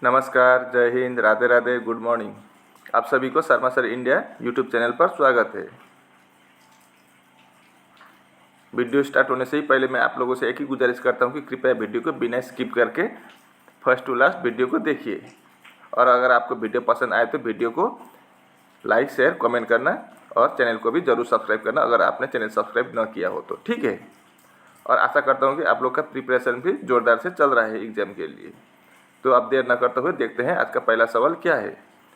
नमस्कार, जय Hind, Radhe Radhe, good morning. आप सभी को Sharma sir India YouTube channel पर स्वागत है। वीडियो स्टार्ट होने से ही पहले मैं आप लोगों से एक ही गुजारिश करता हूं कि कृपया वीडियो को बिना स्किप करके फर्स्ट टू लास्ट वीडियो को देखिए। और अगर आपको वीडियो पसंद आए तो वीडियो को लाइक, शेयर, कमेंट करना और चैनल को भी जरूर सब्सक्राइब करना अगर आपने चैनल सब्सक्राइब न किया हो तो, ठीक है। और आशा करता हूँ कि आप लोग का प्रिपरेशन भी जोरदार से चल रहा है एग्जाम के लिए। तो अब देर न करते हुए देखते हैं आज का पहला सवाल क्या है।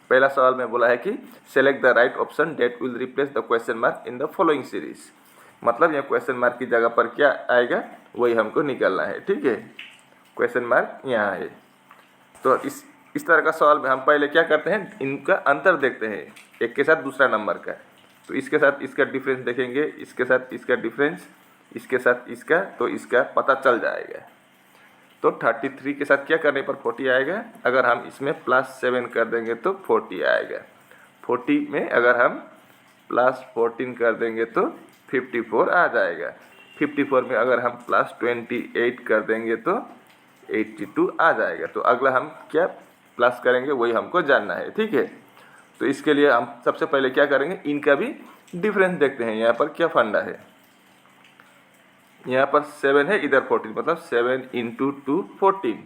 पहला सवाल में बोला है कि select the right option that will replace the question mark in the following series. मतलब यह क्वेश्चन मार्क की जगह पर क्या आएगा वही हमको निकालना है, ठीक है। क्वेश्चन मार्क यहाँ है। तो इस तरह का सवाल में हम पहले क्या करते हैं, इनका अंतर देखते हैं, एक के साथ दूसरा नंबर का। तो इसके साथ इसका डिफरेंस देखेंगे, इसके साथ इसका डिफरेंस, इसके साथ इसका, तो इसका पता चल जाएगा। तो 33 के साथ क्या करने पर 40 आएगा। अगर हम इसमें +7 कर देंगे तो 40 आएगा। 40 में अगर हम +14 कर देंगे तो 54 आ जाएगा। 54 में अगर हम +28 कर देंगे तो 82 आ जाएगा। तो अगला हम क्या प्लस करेंगे वही हमको जानना है, ठीक है। तो इसके लिए हम सबसे पहले क्या करेंगे, इनका भी डिफरेंस देखते हैं। यहाँ पर क्या फंडा है, यहाँ पर 7 है, इधर 14, मतलब 7 × 2 14,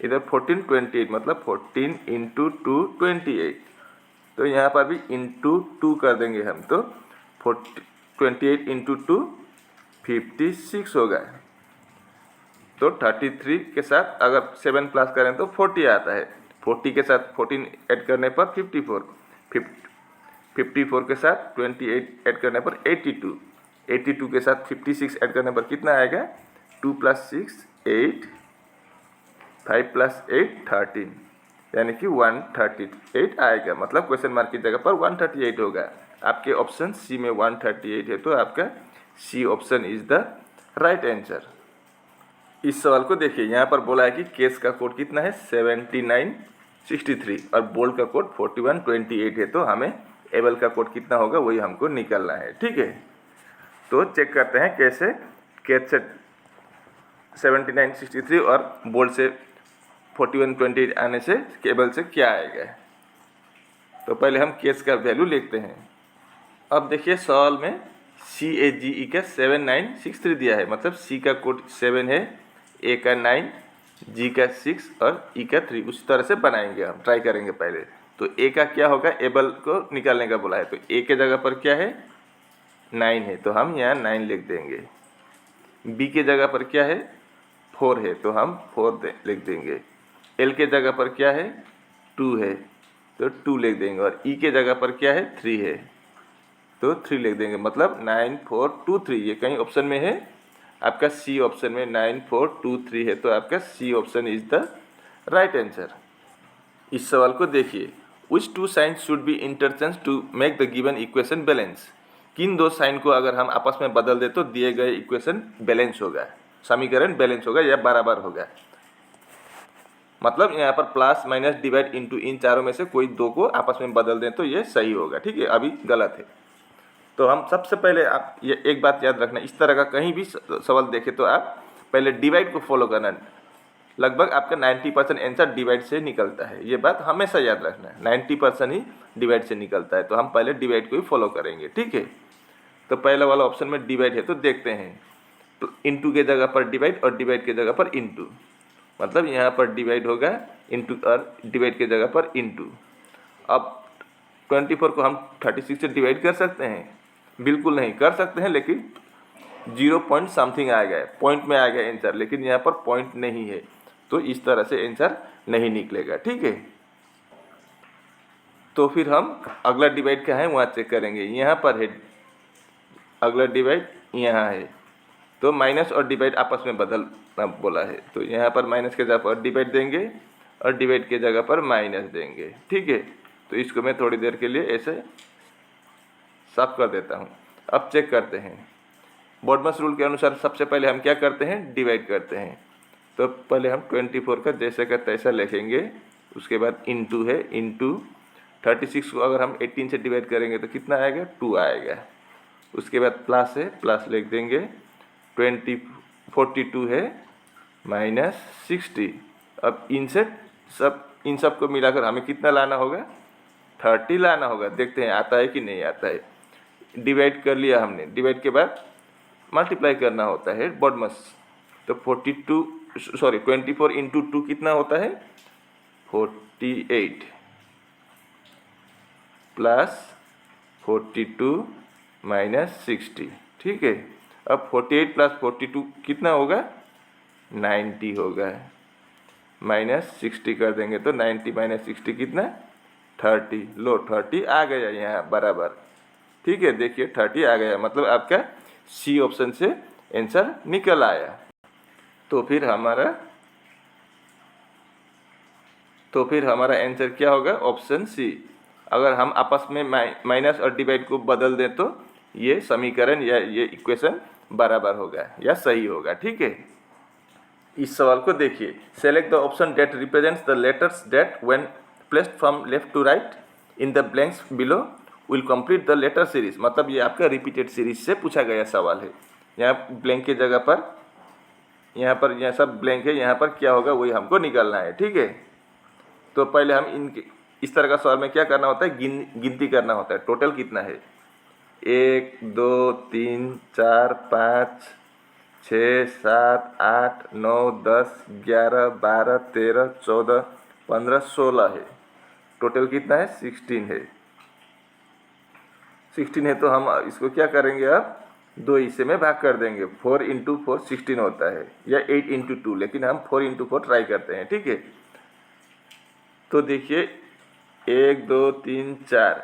इधर 14 28, मतलब 14 × 2 28। तो यहाँ पर भी इंटू 2 कर देंगे हम, तो 28 × 2 56 होगा। तो 33 के साथ अगर 7 प्लस करें तो 40 आता है। 40 के साथ 14 ऐड करने पर 54, 54 के साथ 28 ऐड करने पर 82, 82 के साथ 56 ऐड करने पर कितना आएगा, 2 + 6 8, 5 + 8 13, यानी कि 138 आएगा। मतलब क्वेश्चन मार्क की जगह पर 138 होगा। आपके ऑप्शन सी में 138 है, तो आपका C option is the right answer. इस सवाल को देखिए, यहाँ पर बोला है कि केस का कोड कितना है, 7963, और बोल्ड का कोड 4128 है। तो हमें एबल का कोड कितना होगा वही हमको निकालना है, ठीक है। तो चेक करते हैं कैसे केस से 7963 और बोल्ड से 4128 आने से केबल से क्या आएगा। तो पहले हम केस का वैल्यू लिखते हैं। अब देखिए सवाल में CAGE का 7963 दिया है, मतलब C का कोड 7 है, A का 9, G का 6 और E का 3। उसी तरह से बनाएंगे, हम ट्राई करेंगे पहले। तो A का क्या होगा, एबल को निकालने का बोला है। तो A के जगह पर क्या है, 9 है, तो हम यहाँ 9 लिख देंगे। B के जगह पर क्या है, 4 है, तो हम 4 लिख देंगे। L के जगह पर क्या है, 2 है, तो 2 लिख देंगे। और E के जगह पर क्या है, 3 है, तो 3 लिख देंगे। मतलब 9 4 2 3, ये कहीं ऑप्शन में है, आपका सी ऑप्शन में 9 4 2 3 है। तो आपका C option is the right answer. इस सवाल को देखिए, which 2 signs should be interchange to make the given equation balance. किन 2 साइन को अगर हम आपस में बदल दे तो दिए गए इक्वेशन बैलेंस होगा, समीकरण बैलेंस होगा या बराबर होगा। मतलब यहाँ पर प्लस माइनस डिवाइड इंटू, इन चारों में से कोई 2 को आपस में बदल दें तो ये सही होगा, ठीक है। अभी गलत है। तो हम सबसे पहले, आप ये एक बात याद रखना, इस तरह का कहीं भी सवाल देखें तो आप पहले डिवाइड को फॉलो करना। लगभग आपका 90% आंसर डिवाइड से निकलता है, ये बात हमेशा याद रखना है। 90% ही डिवाइड से निकलता है, तो हम पहले डिवाइड को ही फॉलो करेंगे, ठीक है। तो पहला वाला ऑप्शन में डिवाइड है, तो देखते हैं। तो इंटू के जगह पर डिवाइड और डिवाइड के जगह पर इंटू, मतलब यहाँ पर डिवाइड होगा इंटू और डिवाइड के जगह पर इंटू। अब 24 को हम 36 से डिवाइड कर सकते हैं, बिल्कुल नहीं कर सकते हैं, लेकिन 0 पॉइंट समथिंग आएगा, पॉइंट में आएगा आंसर, लेकिन यहाँ पर पॉइंट नहीं है, तो इस तरह से आंसर नहीं निकलेगा, ठीक है। तो फिर हम अगला डिवाइड क्या है वहाँ चेक करेंगे। यहाँ पर है अगला डिवाइड, यहाँ है, तो माइनस और डिवाइड आपस में बदलना बोला है। तो यहाँ पर माइनस के जगह पर डिवाइड देंगे और डिवाइड के जगह पर माइनस देंगे, ठीक है। तो इसको मैं थोड़ी देर के लिए ऐसे साफ कर देता हूँ। अब चेक करते हैं। बॉडमस रूल के अनुसार सबसे पहले हम क्या करते हैं, डिवाइड करते हैं। तो पहले हम 24 का जैसे का तैसा लिखेंगे, उसके बाद इंटू है, इंटू 36 को अगर हम 18 से डिवाइड करेंगे तो कितना आएगा, 2 आएगा। उसके बाद प्लस है, प्लस लिख देंगे। 42 है माइनस 60, अब इनसे सब इन सब को मिलाकर हमें कितना लाना होगा, 30 लाना होगा। देखते हैं आता है कि नहीं आता है। डिवाइड कर लिया हमने, डिवाइड के बाद मल्टीप्लाई करना होता है बॉडमस। तो 24 इंटू 2 कितना होता है, 48 प्लस 42 माइनस 60। ठीक है, अब 48 प्लस 42 कितना होगा, 90 होगा। माइनस 60 कर देंगे तो 90 माइनस 60 कितना, 30। लो 30 आ गया यहाँ बराबर। ठीक है, देखिए 30 आ गया, मतलब आपका सी ऑप्शन से आंसर निकल आया। तो फिर हमारा आंसर क्या होगा, ऑप्शन सी। अगर हम आपस में माइनस और डिवाइड को बदल दें तो ये समीकरण या ये इक्वेशन बराबर होगा या सही होगा। ठीक है, इस सवाल को देखिए, select the option that represents the letters that when placed from left to right in the blanks below will complete the letter series. मतलब ये आपका रिपीटेड सीरीज से पूछा गया सवाल है। यहाँ ब्लैंक की जगह पर यहाँ सब ब्लैंक है, यहाँ पर क्या होगा वही हमको निकालना है। ठीक है, तो पहले हम इस तरह का सवाल में क्या करना होता है, गिनती करना होता है। टोटल कितना है, 1 2 3 4 5 6 7 8 9 10 11 12 13 14 15 16 है। टोटल कितना है, 16 है। 16 है तो हम इसको क्या करेंगे, अब 2 हिस्से में भाग कर देंगे। 4 इंटू 4 16 होता है, या 8 इंटू 2, लेकिन हम 4 इंटू 4 ट्राई करते हैं। ठीक है, तो देखिए 1 2 3 4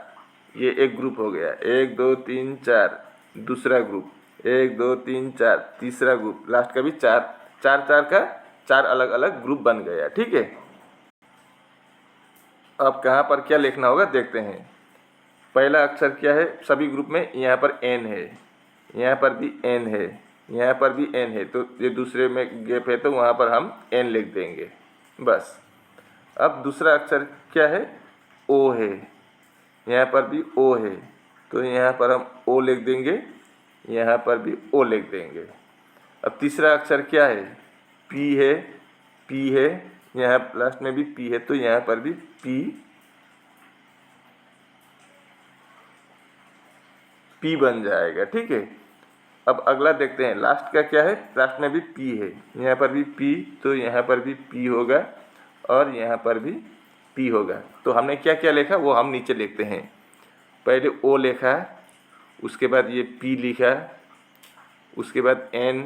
ये एक ग्रुप हो गया, 1 2 3 4 दूसरा ग्रुप, 1 2 3 4 तीसरा ग्रुप, लास्ट का भी 4 4 4 का 4 अलग अलग ग्रुप बन गया। ठीक है, अब कहाँ पर क्या लिखना होगा देखते हैं। पहला अक्षर क्या है, सभी ग्रुप में यहाँ पर n है, यहाँ पर भी n है, यहाँ पर भी n है, तो ये दूसरे में गैप है तो वहाँ पर हम n लिख देंगे बस। अब दूसरा अक्षर क्या है, O है, यहाँ पर भी O है, तो यहाँ पर हम O लिख देंगे, यहाँ पर भी O लिख देंगे। अब तीसरा अक्षर क्या है, P है, P है, यहाँ लास्ट में भी P है, तो यहाँ पर भी P बन जाएगा। ठीक है, अब अगला देखते हैं, लास्ट का क्या है, लास्ट में भी P है, यहाँ पर भी P, तो यहाँ पर भी P होगा और यहाँ पर भी P होगा। तो हमने क्या क्या लिखा वो हम नीचे लिखते हैं। पहले O लिखा, उसके बाद ये P लिखा, उसके बाद N,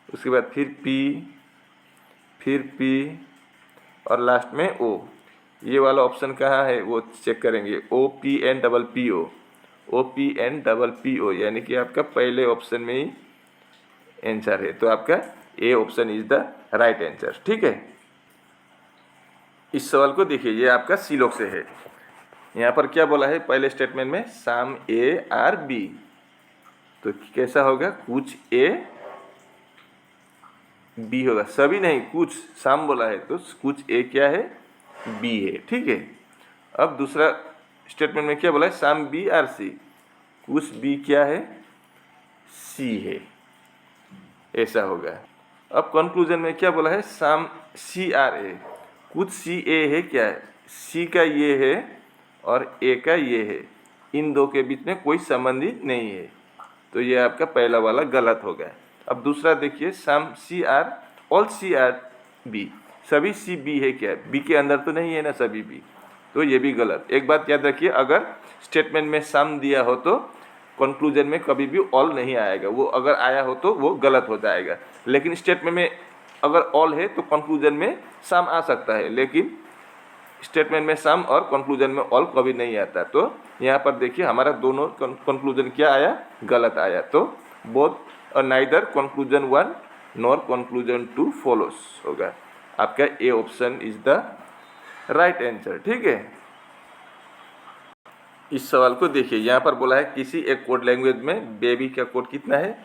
उसके बाद फिर P और लास्ट में O। ये वाला ऑप्शन कहाँ है वो चेक करेंगे, OPNPPO, OPNPPO, यानी कि आपका पहले ऑप्शन में ही आंसर है। तो आपका A option is the right answer. ठीक है, इस सवाल को देखिए, ये आपका सी लोग से है। यहाँ पर क्या बोला है, पहले स्टेटमेंट में सम ए आर बी, तो कैसा होगा, कुछ ए बी होगा, सभी नहीं, कुछ सम बोला है तो कुछ ए क्या है, बी है। ठीक है, अब दूसरा स्टेटमेंट में क्या बोला है, सम बी आर सी, कुछ बी क्या है, सी है, ऐसा होगा। अब कंक्लूजन में क्या बोला है, सम सी आर ए, कुछ सी ए है, क्या है, सी का ये है और ए का ये है, इन दो के बीच में कोई संबंध ही नहीं है, तो ये आपका पहला वाला गलत हो गया। अब दूसरा देखिए, some C are all C are B, सभी सी बी है, क्या है, बी के अंदर तो नहीं है ना सभी बी, तो ये भी गलत। एक बात याद रखिए, अगर स्टेटमेंट में सम दिया हो तो कंक्लूजन में कभी भी ऑल नहीं आएगा, वो अगर आया हो तो वो गलत हो जाएगा। लेकिन स्टेटमेंट में अगर ऑल है तो कंक्लूजन में सम आ सकता है, लेकिन स्टेटमेंट में सम और कंक्लूजन में ऑल कभी नहीं आता। तो यहाँ पर देखिए हमारा दोनों कंक्लूजन क्या आया, गलत आया। तो बोथ और neither conclusion 1 nor conclusion 2 follows होगा। आपका A option is the right answer. ठीक है, इस सवाल को देखिए, यहाँ पर बोला है किसी एक कोड लैंग्वेज में बेबी का कोड कितना है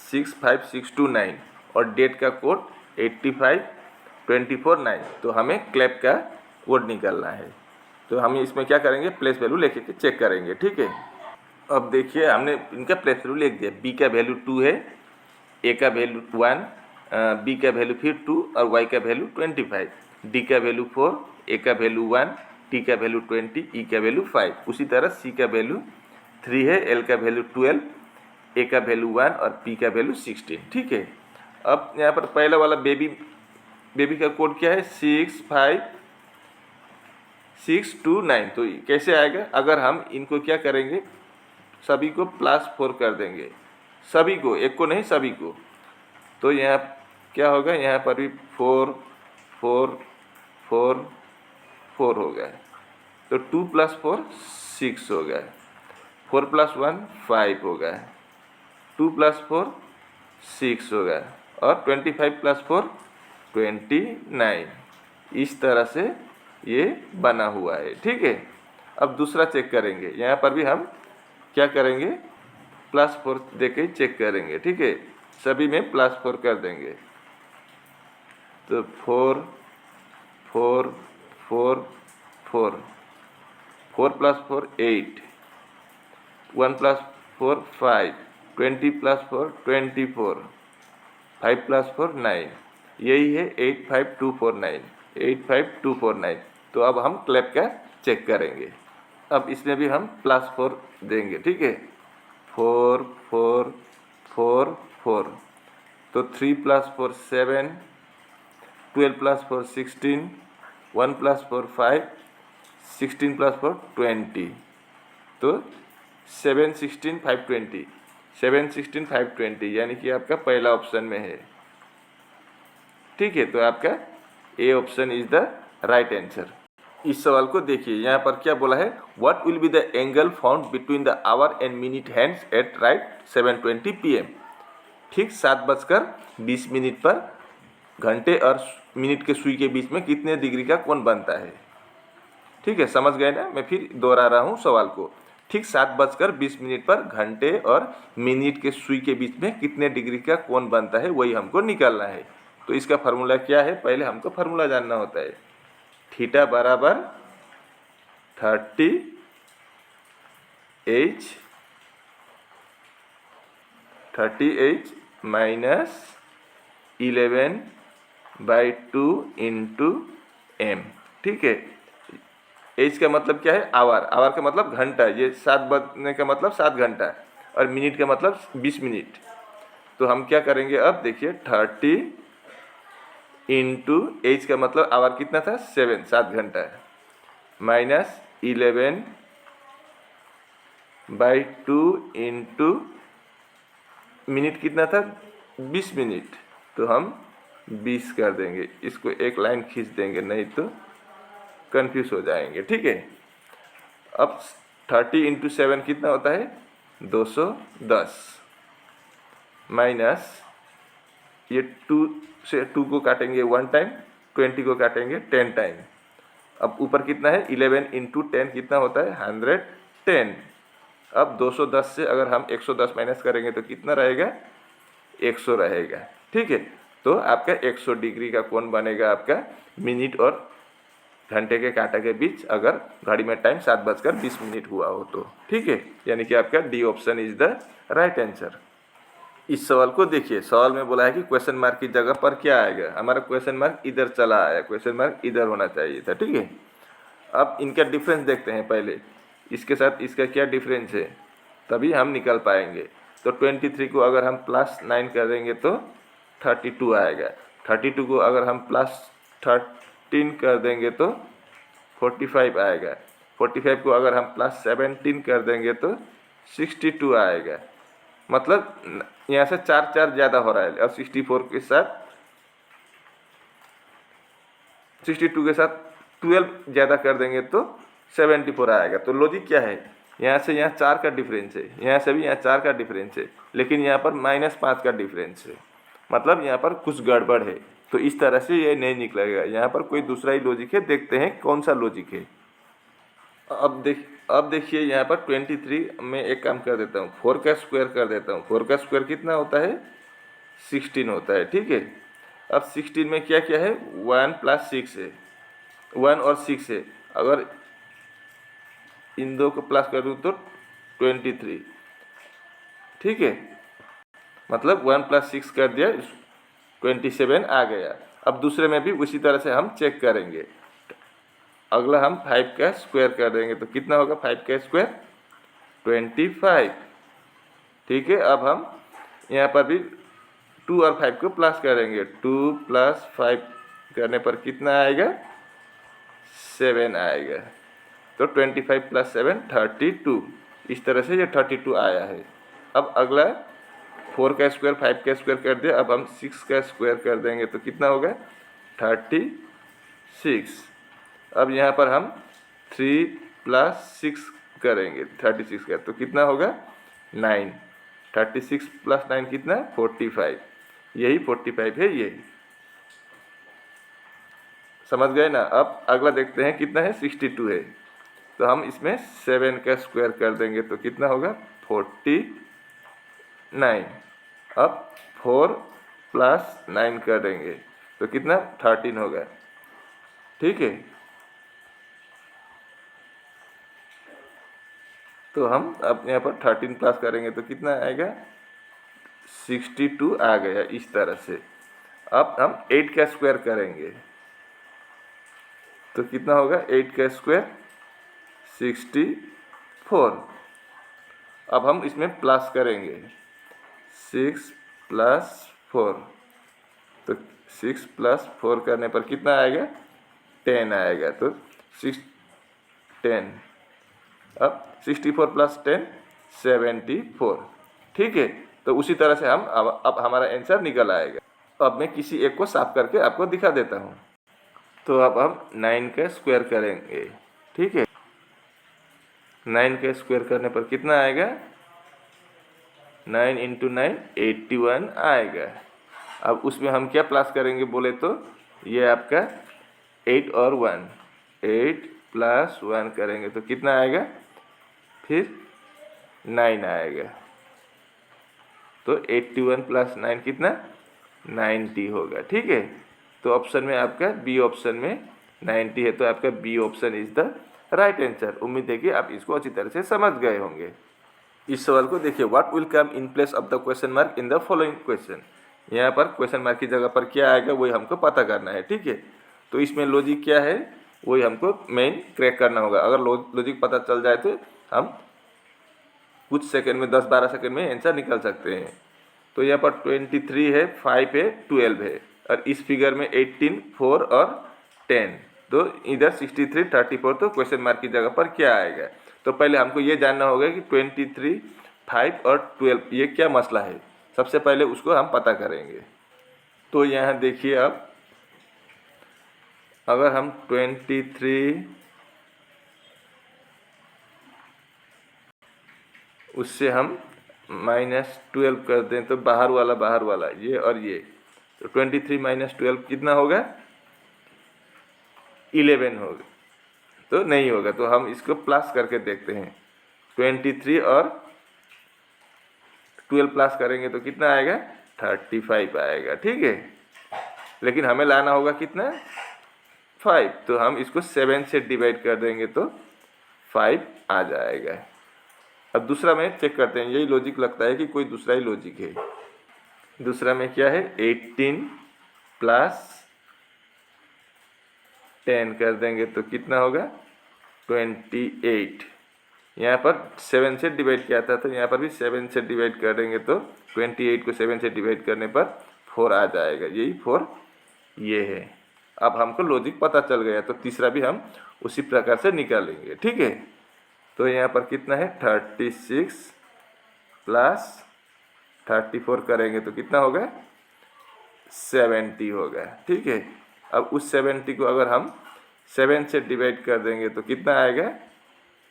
65629 और डेट का कोड 85249, तो हमें क्लैप का कोड निकालना है। तो हम इसमें क्या करेंगे, प्लेस वैल्यू लेके के चेक करेंगे। ठीक है, अब देखिए हमने इनका प्लेस वैल्यू लिख दिया, बी का वैल्यू 2 है, ए का वैल्यू 1, बी का वैल्यू फिर 2 और वाई का वैल्यू 25। डी का वैल्यू 4, ए का वैल्यू 1, टी का वैल्यू 20, ई का वैल्यू 5। उसी तरह सी का वैल्यू 3 है, एल का वैल्यू 12, ए का वैल्यू 1 और पी का वैल्यू 16। ठीक है। अब यहाँ पर पहला वाला बेबी का कोड क्या है, 6 5 6 2 9। तो कैसे आएगा, अगर हम इनको क्या करेंगे, सभी को +4 कर देंगे, सभी को, एक को नहीं सभी को। तो यहाँ क्या होगा, यहाँ पर भी 4 4 4 4 हो गया। तो 2 + 4 6 हो गया, 4 + 1 5 हो गया, 2 + 4 6 हो गया, और 25 + 4 29। इस तरह से ये बना हुआ है। ठीक है। अब दूसरा चेक करेंगे, यहाँ पर भी हम क्या करेंगे, +4 देके चेक करेंगे। ठीक है, सभी में +4 कर देंगे। तो 4 4 4 4 4 + 4 8, 1 + 4 5, 20 + 4 24, 5 + 4 9। यही है 85249, 85249। तो अब हम क्लैप का चेक करेंगे। अब इसमें भी हम +4 देंगे। ठीक है, 4 4 4 4। तो 3 + 4 7, 12 + 4 16, 1 + 4 5, 16 + 4 20। तो 7 16 5 20, 7 16 5 20, यानी कि आपका पहला ऑप्शन में है। ठीक है, तो आपका A option is the right answer. इस सवाल को देखिए, यहाँ पर क्या बोला है, what will be the angle found between the our and minute hands eight right 7:20 PM। ठीक 7:20 पर घंटे और मिनट के सुई के बीच में कितने डिग्री का कोण बनता है। ठीक है, समझ गए ना। मैं फिर दोहरा रहा हूँ सवाल को। ठीक 7:20 पर घंटे और मिनट के सुई के बीच में कितने डिग्री का कोण बनता है, वही हमको निकालना है। तो इसका फार्मूला क्या है, पहले हमको फार्मूला जानना होता है। थीटा बराबर 30H - 11/2 × m। ठीक है, एच का मतलब क्या है, आवर, आवर का मतलब घंटा, ये 7 बजने का मतलब 7 घंटा, और मिनट का मतलब 20 मिनट। तो हम क्या करेंगे, अब देखिए 30 × एच का मतलब आवर कितना था, 7 घंटा, -11/2 × मिनट कितना था, 20 मिनट। तो हम 20 कर देंगे, इसको एक लाइन खींच देंगे, नहीं तो कंफ्यूज हो जाएंगे। ठीक है। अब 30 × 7 कितना होता है, 210, माइनस ये 2 से 2 को काटेंगे 1 टाइम, 20 को काटेंगे 10 टाइम। अब ऊपर कितना है, 11 × 10 कितना होता है, 110। अब 210 से अगर हम 110 माइनस करेंगे तो कितना रहेगा, 100 रहेगा। ठीक है, तो आपका 100 डिग्री का कोण बनेगा आपका मिनट और घंटे के कांटे के बीच, अगर घड़ी में टाइम 7:20 हुआ हो तो। ठीक है, यानी कि आपका D option is the right answer. इस सवाल को देखिए, सवाल में बोला है कि क्वेश्चन मार्क की जगह पर क्या आएगा। हमारा क्वेश्चन मार्क इधर चला आया, क्वेश्चन मार्क इधर होना चाहिए था। ठीक है, अब इनका डिफरेंस देखते हैं पहले, इसके साथ इसका क्या डिफरेंस है, तभी हम निकल पाएंगे। तो 23 को अगर हम +9 करेंगे तो 32 आएगा। 32 को अगर हम +13 कर देंगे तो 45 आएगा। 45 को अगर हम +17 कर देंगे तो 62 आएगा। मतलब यहाँ से 4 ज़्यादा हो रहा है, और 64 के साथ 62 के साथ 12 ज़्यादा कर देंगे तो 74 आएगा। तो लॉजिक क्या है, यहाँ से यहाँ 4 का डिफरेंस है, यहाँ से भी यहाँ 4 का डिफरेंस है, लेकिन यहाँ पर -5 का डिफरेंस है, मतलब यहाँ पर कुछ गड़बड़ है। तो इस तरह से ये नहीं निकलेगा, यहाँ पर कोई दूसरा ही लॉजिक है। देखते हैं कौन सा लॉजिक है। अब देखिए यहाँ पर 23 में एक काम कर देता हूँ, 4 का स्क्वायर कर देता हूँ। 4 का स्क्वायर कितना होता है, 16 होता है। ठीक है, अब 16 में क्या क्या है, 1 + 6 है, 1 और 6 है। अगर इन दो को प्लस कर दूँ तो 23। ठीक है, मतलब 1 + 6 कर दिया, 27 आ गया। अब दूसरे में भी उसी तरह से हम चेक करेंगे। अगला हम 5 का स्क्वायर कर देंगे तो कितना होगा 5 का स्क्वायर 25। ठीक है, अब हम यहाँ पर भी 2 और 5 को प्लस करेंगे। 2 + 5 करने पर कितना आएगा 7 आएगा। तो 25 + 7 32। इस तरह से ये 32 आया है। अब अगला 4 का स्क्वायर 5 का स्क्वायर कर दिया। अब हम 6 का स्क्वायर कर देंगे तो कितना होगा 36। अब यहाँ पर हम 3 + 6 करेंगे 36 का तो कितना होगा 9। 36 + 9 कितना 45। यही 45 है ये। समझ गए ना। अब अगला देखते हैं कितना है 62 है। तो हम इसमें 7 का स्क्वायर कर देंगे तो कितना होगा 49। अब 4 + 9 करेंगे तो कितना 13 होगा। ठीक है, तो हम अब यहाँ पर 13 प्लस करेंगे तो कितना आएगा 62 आ गया इस तरह से। अब हम 8 का स्क्वायर करेंगे तो कितना होगा 8 का स्क्वायर 64। अब हम इसमें प्लस करेंगे 6 + 4 तो 6 + 4 करने पर कितना आएगा 10 आएगा। तो 10। अब 64 + 10 74। ठीक है, तो उसी तरह से हम अब हमारा आंसर निकल आएगा। अब मैं किसी एक को साफ करके आपको दिखा देता हूँ। तो अब हम 9 का स्क्वायर करेंगे। ठीक है, 9 का स्क्वायर करने पर कितना आएगा 9 × 9 81 आएगा। अब उसमें हम क्या प्लस करेंगे बोले तो ये आपका 8 और 1 8 + 1 करेंगे तो कितना आएगा फिर 9 आएगा। तो 81 + 9 कितना 90 होगा। ठीक है, तो ऑप्शन में आपका बी ऑप्शन में 90 है, तो आपका B option is the right answer. उम्मीद है कि आप इसको अच्छी तरह से समझ गए होंगे। इस सवाल को देखिए, what will come in place of the question mark in the following question. यहाँ पर क्वेश्चन मार्क की जगह पर क्या आएगा वही हमको पता करना है। ठीक है, तो इसमें लॉजिक क्या है वही हमको मेन क्रैक करना होगा। अगर लॉजिक पता चल जाए तो हम कुछ सेकंड में 10-12 सेकंड में आंसर निकल सकते हैं। तो यहाँ पर 23 है 5 है 12 है और इस फिगर में 18 4 और 10। तो इधर 63 34। तो क्वेश्चन मार्क की जगह पर क्या आएगा। तो पहले हमको ये जानना होगा कि 23 5 और 12 ये क्या मसला है। सबसे पहले उसको हम पता करेंगे। तो यहाँ देखिए, अब अगर हम 23 उससे हम -12 कर दें तो बाहर वाला ये और ये, तो 23 - 12 कितना होगा 11 होगा। तो नहीं होगा, तो हम इसको प्लस करके देखते हैं। 23 और 12 प्लस करेंगे तो कितना आएगा 35 आएगा। ठीक है, लेकिन हमें लाना होगा कितना 5। तो हम इसको 7 से डिवाइड कर देंगे तो 5 आ जाएगा। अब दूसरा में चेक करते हैं। यही लॉजिक लगता है कि कोई दूसरा ही लॉजिक है। दूसरा में क्या है 18 + 10 कर देंगे तो कितना होगा 28। यहाँ पर 7 से डिवाइड किया था तो यहाँ पर भी 7 से डिवाइड कर देंगे तो 28 को 7 से डिवाइड करने पर 4 आ जाएगा। यही 4 ये है। अब हमको लॉजिक पता चल गया, तो तीसरा भी हम उसी प्रकार से निकालेंगे। ठीक है, तो यहाँ पर कितना है 36 + 34 करेंगे तो कितना होगा 70 होगा। ठीक है, अब उस 70 को अगर हम 7 से डिवाइड कर देंगे तो कितना आएगा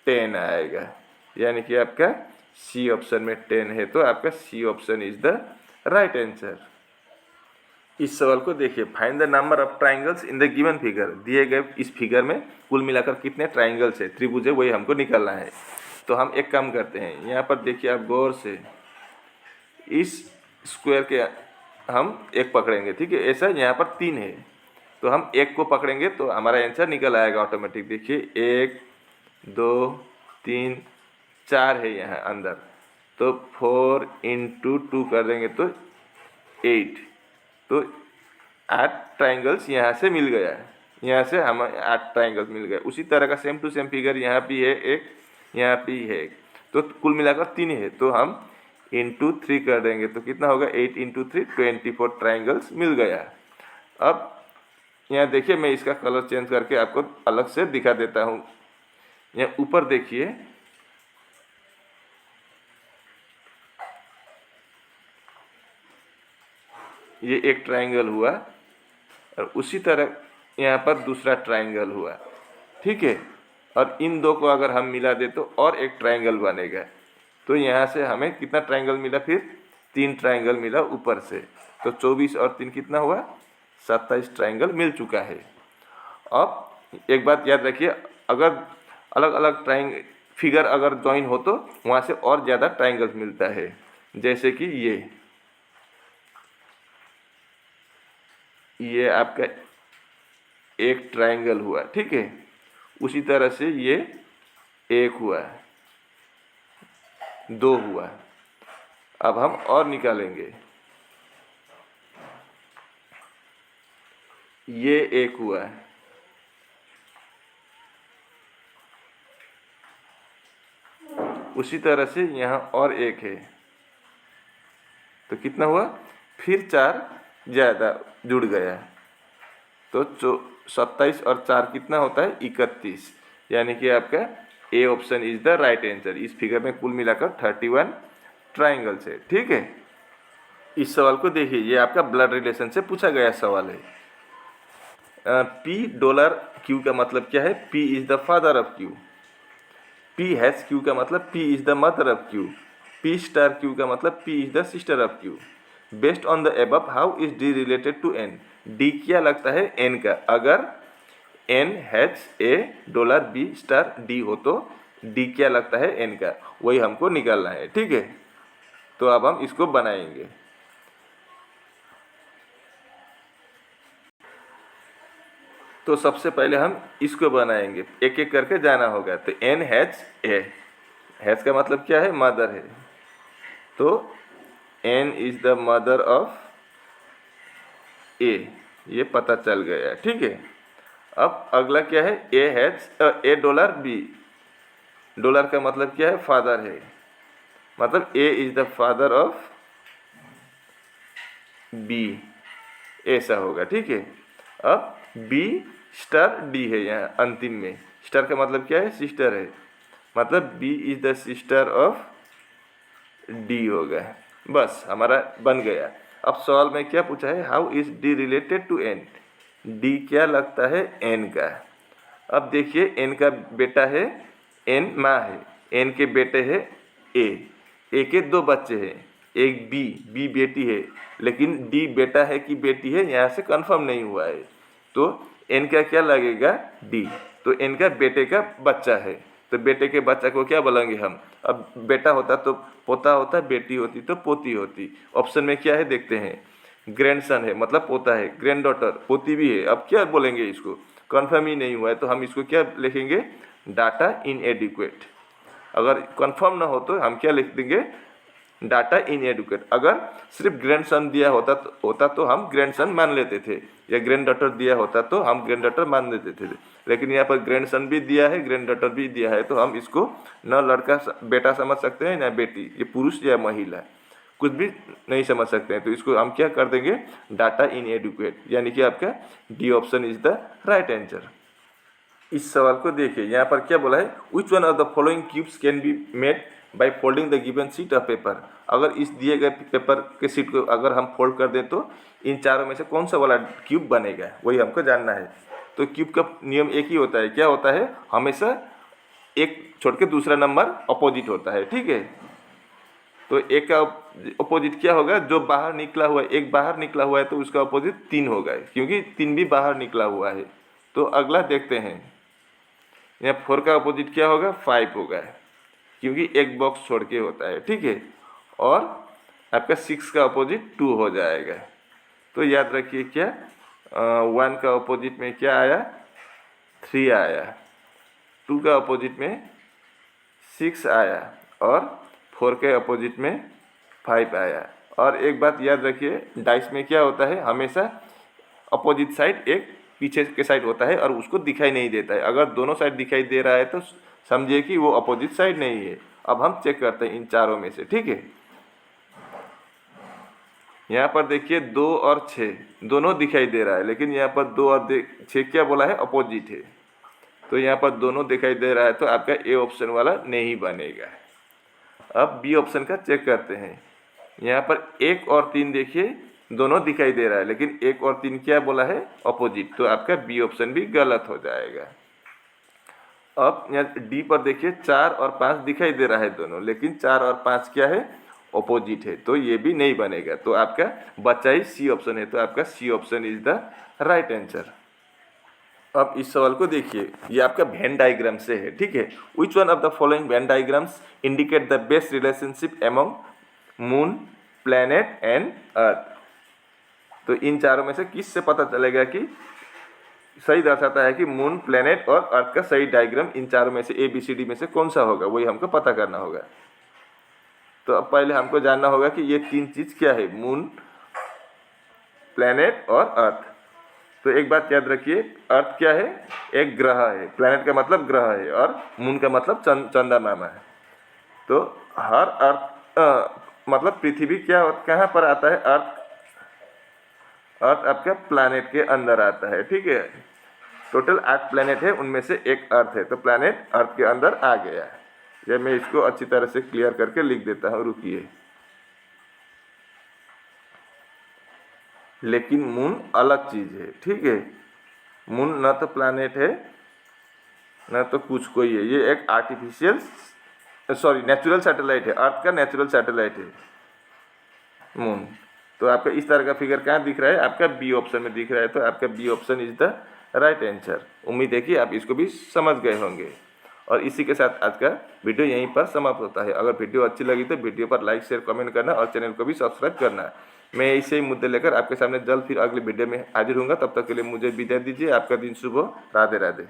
10 आएगा। यानी कि आपका सी ऑप्शन में 10 है, तो आपका C option is the right answer. इस सवाल को देखिए, find the number of triangles in the given figure. दिए गए इस फिगर में कुल मिलाकर कितने ट्राइंगल्स है, त्रिभुज है, वही हमको निकालना है। तो हम एक काम करते हैं, यहाँ पर देखिए आप गौर से इस स्क्वायर के हम एक पकड़ेंगे। ठीक है, ऐसा यहाँ पर 3 है तो हम एक को पकड़ेंगे तो हमारा आंसर निकल आएगा ऑटोमेटिक। देखिए 1 2 3 4 है यहाँ अंदर, तो 4 × 2 कर देंगे तो 8। तो 8 ट्राइंगल्स यहाँ से मिल गया, यहाँ से हमें 8 ट्राइंगल्स मिल गए। उसी तरह का सेम टू सेम फिगर यहाँ भी है एक, यहाँ भी है, तो कुल मिलाकर 3 है, तो हम इंटू 3 कर देंगे तो कितना होगा 8 इंटू 3 24 ट्राइंगल्स मिल गया। अब यहाँ देखिए मैं इसका कलर चेंज करके आपको अलग से दिखा देता हूँ। यहाँ ऊपर देखिए, ये एक ट्राइंगल हुआ और उसी तरह यहाँ पर दूसरा ट्राइंगल हुआ, ठीक है। और इन दो को अगर हम मिला दे तो और एक ट्राइंगल बनेगा। तो यहाँ से हमें कितना ट्राइंगल मिला, फिर 3 ट्राइंगल मिला ऊपर से, तो 24 और 3 कितना हुआ 27 ट्राइंगल मिल चुका है। अब एक बात याद रखिए, अगर अलग अलग फिगर अगर ज्वाइन हो तो वहाँ से और ज़्यादा ट्राइंगल्स मिलता है। जैसे कि ये आपका एक ट्राइंगल हुआ, ठीक है। उसी तरह से ये 1 हुआ, 2 हुआ। अब हम और निकालेंगे, ये 1 हुआ, उसी तरह से यहाँ और 1 है, तो कितना हुआ, फिर 4 ज़्यादा जुड़ गया, तो 27 और 4 कितना होता है 31, यानी कि आपका A option is the right answer. इस फिगर में कुल मिलाकर 31 ट्राइंगल्स है, ठीक है। इस सवाल को देखिए, ये आपका ब्लड रिलेशन से पूछा गया सवाल है। पी डॉलर क्यू का मतलब क्या है, P is the father of Q. P hash Q का मतलब P is the mother of Q. P star Q का मतलब P is the sister of Q. Based on the above how is D related to N. D क्या लगता है N का, अगर N hash A dollar B star D हो तो D क्या लगता है एन का, वही हमको निकालना है, ठीक है। तो अब हम इसको बनाएंगे। तो सबसे पहले हम इसको बनाएंगे, एक एक करके जाना होगा। तो एन हैच ए, हैच का मतलब क्या है मदर है, तो N is the mother of A, ये पता चल गया, ठीक है। अब अगला क्या है, A hash A dollar B. Dollar का मतलब क्या है फादर है, मतलब A is the father of B, ऐसा होगा, ठीक है। अब बी स्टार डी है यहाँ अंतिम में, स्टार का मतलब क्या है सिस्टर है, मतलब B is the sister of D होगा। बस हमारा बन गया। अब सवाल में क्या पूछा है, how is D related to N. D क्या लगता है एन का। अब देखिए एन का बेटा है, एन माँ है, एन के बेटे है ए के 2 बच्चे हैं, एक बी बेटी है, लेकिन डी बेटा है कि बेटी है यहाँ से कंफर्म नहीं हुआ है, तो एन का क्या लगेगा डी, तो एन का बेटे का बच्चा है, तो बेटे के बच्चा को क्या बोलेंगे हम। अब बेटा होता तो पोता होता, बेटी होती तो पोती होती। ऑप्शन में क्या है देखते हैं, ग्रैंडसन है मतलब पोता है, ग्रैंड डॉटर पोती भी है। अब क्या बोलेंगे, इसको कंफर्म ही नहीं हुआ है, तो हम इसको क्या लिखेंगे, डाटा इनएडिक्वेट। अगर कंफर्म ना हो तो हम क्या लिख देंगे, डाटा इनएडिक्वेट। अगर सिर्फ ग्रैंडसन दिया होता तो हम ग्रैंडसन मान लेते थे, या ग्रैंड डॉटर दिया होता तो हम ग्रैंड डॉटर मान लेते थे, लेकिन यहाँ पर ग्रैंडसन भी दिया है, ग्रैंड डॉटर भी दिया है, तो हम इसको न लड़का बेटा समझ सकते हैं न बेटी, ये पुरुष या महिला कुछ भी नहीं समझ सकते हैं, तो इसको हम क्या कर देंगे, डाटा इनएडिक्वेट, यानी कि आपका D option is the right answer. इस सवाल को देखिए, यहाँ पर क्या बोला है, which one of the following cubes can be made by folding the given sheet of paper. अगर इस दिए गए पेपर के शीट को अगर हम फोल्ड कर दें तो इन चारों में से कौन सा वाला क्यूब बनेगा, वही हमको जानना है। तो क्यूब का नियम एक ही होता है, क्या होता है, हमेशा एक छोड़ के दूसरा नंबर अपोजिट होता है, ठीक है। तो एक का अपोजिट क्या होगा, जो बाहर निकला हुआ है, एक बाहर निकला हुआ है तो उसका अपोजिट 3 होगा, क्योंकि 3 भी बाहर निकला हुआ है। तो अगला देखते हैं, यहाँ 4 का अपोजिट क्या होगा, 5 होगा, क्योंकि एक बॉक्स छोड़ के होता है, ठीक है। और आपका 6 का अपोजिट 2 हो जाएगा। तो याद रखिए क्या, 1 का अपोजिट में क्या आया, 3 आया, 2 का अपोजिट में 6 आया, और 4 के अपोजिट में 5 आया। और एक बात याद रखिए, डाइस में क्या होता है, हमेशा अपोजिट साइड एक पीछे के साइड होता है और उसको दिखाई नहीं देता है। अगर दोनों साइड दिखाई दे रहा है तो समझिए कि वो अपोजिट साइड नहीं है। अब हम चेक करते हैं इन चारों में से, ठीक है। यहाँ पर देखिए 2 और 6 दोनों दिखाई दे रहा है, लेकिन यहाँ पर 2 और 6 क्या बोला है, अपोजिट है। तो यहाँ पर दोनों दिखाई दे रहा है, तो आपका ए ऑप्शन वाला नहीं बनेगा। अब बी ऑप्शन का चेक करते हैं। यहाँ पर 1 और 3 देखिए दोनों दिखाई दे रहा है, लेकिन 1 और 3 क्या बोला है, अपोजिट। तो आपका बी ऑप्शन भी गलत हो जाएगा। अब यहाँ डी पर देखिए 4 और 5 दिखाई दे रहा है दोनों, लेकिन 4 और 5 क्या है, अपोजिट है। तो ये भी नहीं बनेगा। तो आपका बचा ही सी ऑप्शन है। तो आपका C option is the right answer. अब इस सवाल को देखिए, ये आपका वेन डायग्राम से है, ठीक है। Which one of the following Venn diagrams indicate the best relationship among moon, planet and earth. तो इन चारों में से किससे पता चलेगा कि सही दर्शाता है कि मून, प्लैनेट और अर्थ का सही डायग्राम इन चारों में से ABCD में से कौन सा होगा, वही हमको पता करना होगा। तो अब पहले हमको जानना होगा कि ये 3 चीज़ क्या है, मून, प्लैनेट और अर्थ। तो एक बात याद रखिए, अर्थ क्या है, एक ग्रह है, प्लैनेट का मतलब ग्रह है और मून का मतलब चंदा मामा है। तो हर अर्थ मतलब पृथ्वी क्या कहाँ पर आता है, अर्थ आपका प्लैनेट के अंदर आता है, ठीक है। टोटल 8 प्लैनेट है, उनमें से एक अर्थ है, तो प्लैनेट अर्थ के अंदर आ गया है। ये मैं इसको अच्छी तरह से क्लियर करके लिख देता हूँ, रुकिए। लेकिन मून अलग चीज़ है, ठीक है। मून ना तो प्लैनेट है ना तो कुछ कोई है, ये एक नेचुरल सैटेलाइट है। अर्थ का नेचुरल सैटेलाइट है मून। तो आपका इस तरह का फिगर कहाँ दिख रहा है, आपका बी ऑप्शन में दिख रहा है। तो आपका B option is the right answer. उम्मीद है कि आप इसको भी समझ गए होंगे। और इसी के साथ आज का वीडियो यहीं पर समाप्त होता है। अगर वीडियो अच्छी लगी तो वीडियो पर लाइक, शेयर, कमेंट करना और चैनल को भी सब्सक्राइब करना। मैं ऐसे ही मुद्दे लेकर आपके सामने जल्द फिर अगले वीडियो में हाजिर हूँगा। तब तक के लिए मुझे विदाई दीजिए। आपका दिन शुभ हो। राधे राधे।